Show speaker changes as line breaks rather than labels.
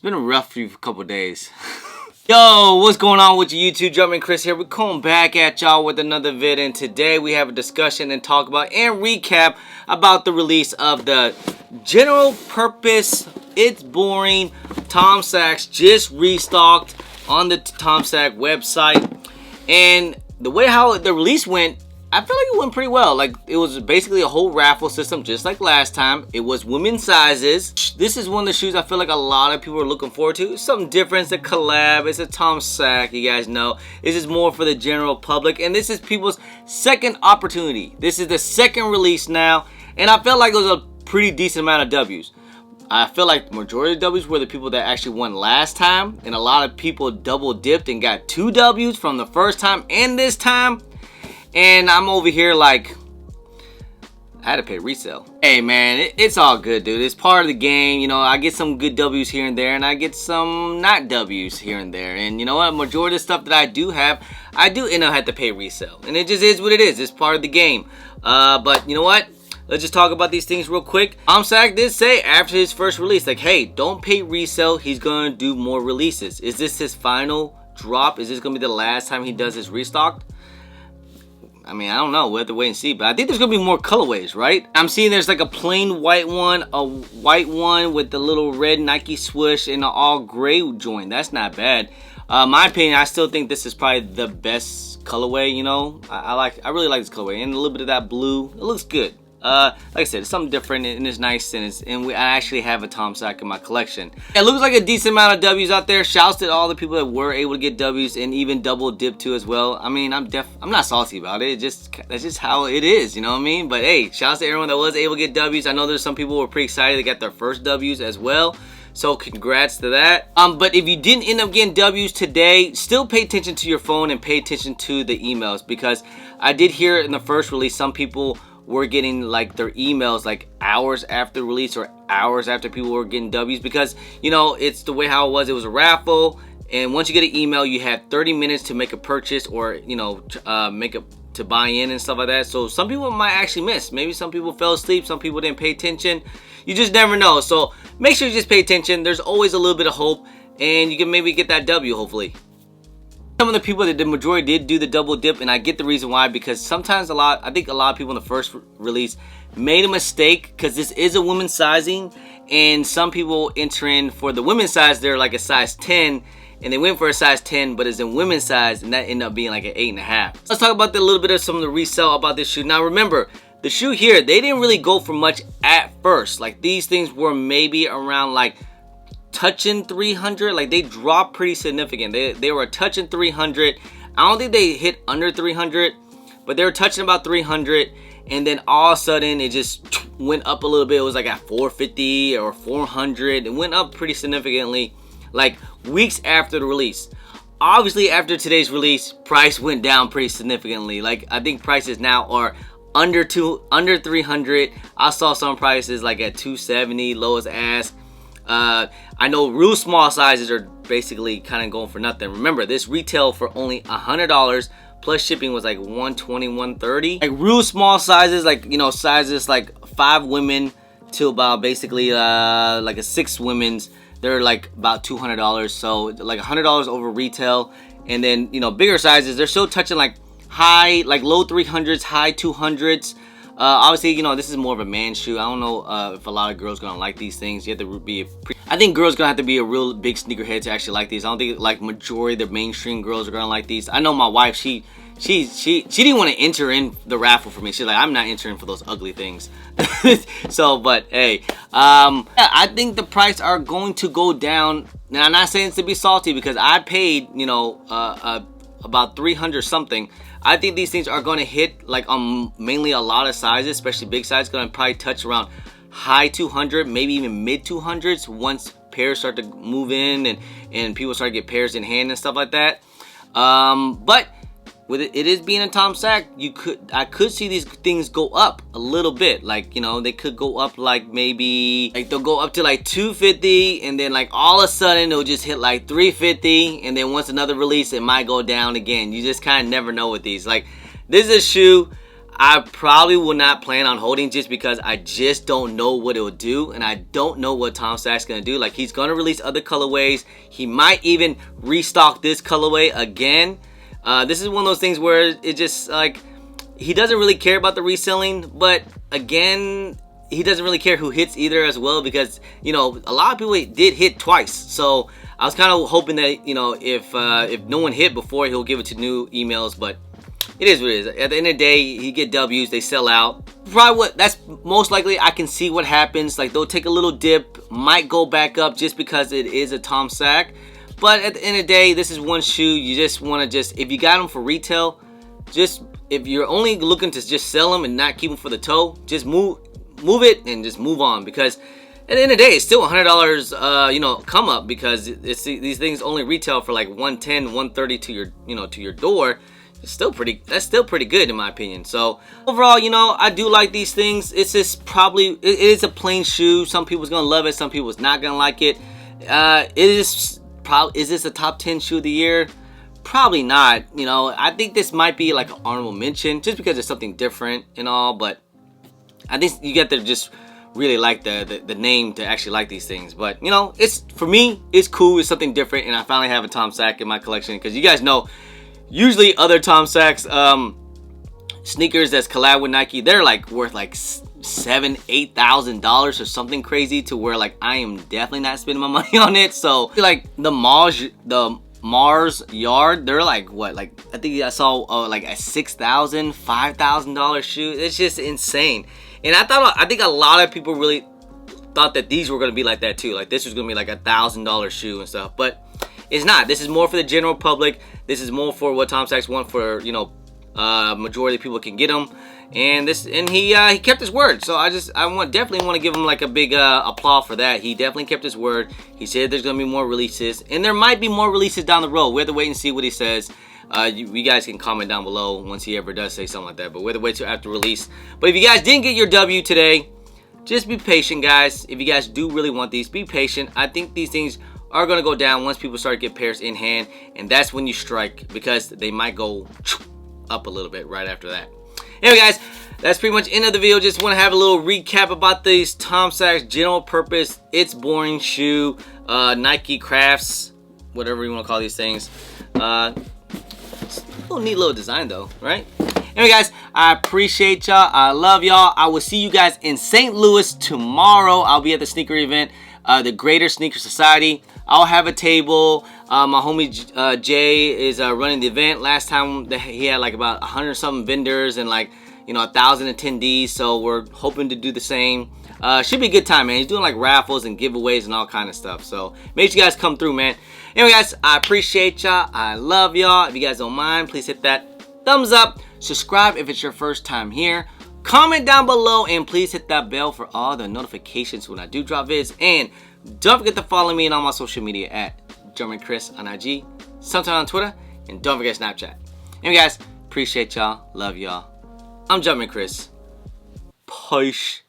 It's been a rough few couple days. Yo, what's going on with you YouTube? Jumpman Chris here. We're coming back at y'all with another vid, and today we have a discussion and talk about and recap about the release of the general purpose, it's boring, Tom Sachs just restocked on the Tom Sachs website. And the way how the release went, I feel like it went pretty well. Like, it was basically a whole raffle system just like last time. It was women's sizes. This is one of the shoes I feel like a lot of people are looking forward to. It's something different. It's a collab. It's a Tom Sachs, you guys know. This is more for the general public, and this is people's second opportunity. This is the second release now, and I felt like it was a pretty decent amount of W's. I feel like the majority of W's were the people that actually won last time, and a lot of people double dipped and got 2 W's from the first time and this time. And I'm over here like, I had to pay resale. Hey man, it's all good, dude. It's part of the game. You know, I get some good W's here and there, and I get some not W's here and there. And you know what? Majority of the stuff that I do have, I do end up having to pay resale. And it just is what it is. It's part of the game. But you know what? Let's just talk about these things real quick. Tom Sachs did say after his first release, like, hey, don't pay resale. He's going to do more releases. Is this his final drop? Is this going to be the last time he does his restock? I mean, I don't know. We'll have to wait and see. But I think there's going to be more colorways, right? I'm seeing there's like a plain white one, a white one with the little red Nike swoosh, and an all gray joint. That's not bad. My opinion, I still think this is probably the best colorway, you know? I really like this colorway. And a little bit of that blue. It looks good. Like I said, it's something different and it's nice, and I actually have a Tom Sachs in my collection. It looks like a decent amount of W's out there. Shouts to all the people that were able to get W's and even double dip too as well. I mean, I'm not salty about it. That's just how it is, you know what I mean? But hey, shouts to everyone that was able to get W's. I know there's some people who were pretty excited they got their first W's as well. So congrats to that. But if you didn't end up getting W's today, still pay attention to your phone and pay attention to the emails, because I did hear in the first release some people were getting like their emails like hours after release or hours after people were getting W's, because you know it's the way how it was a raffle, and once you get an email you have 30 minutes to make a purchase, or you know to buy in and stuff like that. So some people might actually miss. Maybe some people fell asleep, some people didn't pay attention. You just never know. So make sure you just pay attention. There's always a little bit of hope, and you can maybe get that W hopefully. Some of the people that the majority did do the double dip, and I get the reason why, because sometimes I think a lot of people in the first release made a mistake, because this is a women's sizing, and some people enter in for the women's size, they're like a size 10, and they went for a size 10, but it's in women's size, and that ended up being like an 8.5. Let's talk about a little bit of some of the resale about this shoe. Now remember, the shoe here, they didn't really go for much at first. Like, these things were maybe around like touching 300. Like, they dropped pretty significant. They were touching 300. I don't think they hit under 300, but they were touching about 300, and then all of a sudden it just went up a little bit. It was like at 450 or 400. It went up pretty significantly like weeks after the release. Obviously after today's release, price went down pretty significantly. Like, I think prices now are under 300. I saw some prices like at 270, lowest ask. I know real small sizes are basically kind of going for nothing. Remember, this retail for only $100 plus shipping was like $120, $130. Like real small sizes, like, you know, sizes like 5 women to about basically like a 6 women's, they're like about $200. So like $100 over retail. And then, you know, bigger sizes, they're still touching like low 300s, high 200s. Obviously, you know, this is more of a man shoe. I don't know if a lot of girls gonna like these things. You have to be I think girls gonna have to be a real big sneakerhead to actually like these. I don't think like majority of the mainstream girls are gonna like these. I know my wife, she didn't want to enter in the raffle for me. She's like, I'm not entering for those ugly things. So, but hey, yeah, I think the price are going to go down. Now, I'm not saying it's to be salty, because I paid, you know, about 300 something. I think these things are going to hit like on mainly a lot of sizes, especially big size. Going to probably touch around high 200, maybe even mid 200s once pairs start to move in and people start to get pairs in hand and stuff like that. But with it is being a Tom Sachs, I could see these things go up a little bit. Like, you know, they could go up like maybe like they'll go up to like 250, and then like all of a sudden it'll just hit like 350, and then once another release it might go down again. You just kind of never know with these. Like, this is a shoe I probably will not plan on holding just because I just don't know what it will do, and I don't know what Tom Sack's gonna do. Like, he's gonna release other colorways. He might even restock this colorway again. This is one of those things where it just like, he doesn't really care about the reselling, but again, he doesn't really care who hits either as well, because, you know, a lot of people did hit twice. So I was kind of hoping that, you know, if no one hit before, he'll give it to new emails, but it is what it is. At the end of the day, he get W's, they sell out. Probably that's most likely. I can see what happens. Like, they'll take a little dip, might go back up just because it is a Tom Sack. But at the end of the day, this is one shoe. You just want to if you got them for retail, if you're only looking to just sell them and not keep them for the toe, just move it and just move on, because at the end of the day, it's still $100, you know, come up, because these things only retail for like $110, $130 to your, you know, to your door. It's still that's still pretty good in my opinion. So overall, you know, I do like these things. It's just it is a plain shoe. Some people's gonna love it, some people's not gonna like it. Is this a top 10 shoe of the year? Probably not. You know, I think this might be like an honorable mention just because it's something different and all, but I think you get to just really like the name to actually like these things. But, you know, for me, it's cool. It's something different, and I finally have a Tom Sack in my collection, because you guys know, usually other Tom Sacks sneakers that's collab with Nike, they're like worth like $7,000-$8,000 or something crazy, to where like I am definitely not spending my money on it. So like the Mars Yard, they're like what, like I think I saw like a $6,000, $5,000 shoe. It's just insane. And I think a lot of people really thought that these were gonna be like that too. Like, this was gonna be like $1,000 shoe and stuff, but it's not. This is more for the general public. This is more for what Tom Sacks want for, you know, majority of people can get them. And he kept his word. So I definitely want to give him like a big applause for that. He definitely kept his word. He said there's gonna be more releases, and there might be more releases down the road. We have to wait and see what he says. You guys can comment down below once he ever does say something like that. But we have to wait till after release. But if you guys didn't get your W today, just be patient, guys. If you guys do really want these, be patient. I think these things are going to go down once people start to get pairs in hand, and that's when you strike, because they might go up a little bit right after that. Anyway, guys, that's pretty much end of the video. Just want to have a little recap about these Tom Sacks general purpose, it's boring shoe, Nike crafts, whatever you want to call these things. Neat little design though, right? Anyway, guys, I appreciate y'all. I love y'all. I will see you guys in St. Louis tomorrow. I'll be at the sneaker event, the Greater Sneaker Society. I'll have a table. My homie Jay is running the event. Last time he had like about 100 something vendors and like, you know, 1,000 attendees. So we're hoping to do the same. Should be a good time, man. He's doing like raffles and giveaways and all kind of stuff. So make sure you guys come through, man. Anyway, guys, I appreciate y'all. I love y'all. If you guys don't mind, please hit that thumbs up. Subscribe if it's your first time here. Comment down below, and please hit that bell for all the notifications when I do drop vids. And don't forget to follow me on all my social media at German Chris on IG, sometime on Twitter, and don't forget Snapchat. Anyway, guys, appreciate y'all. Love y'all. I'm German Chris. Push.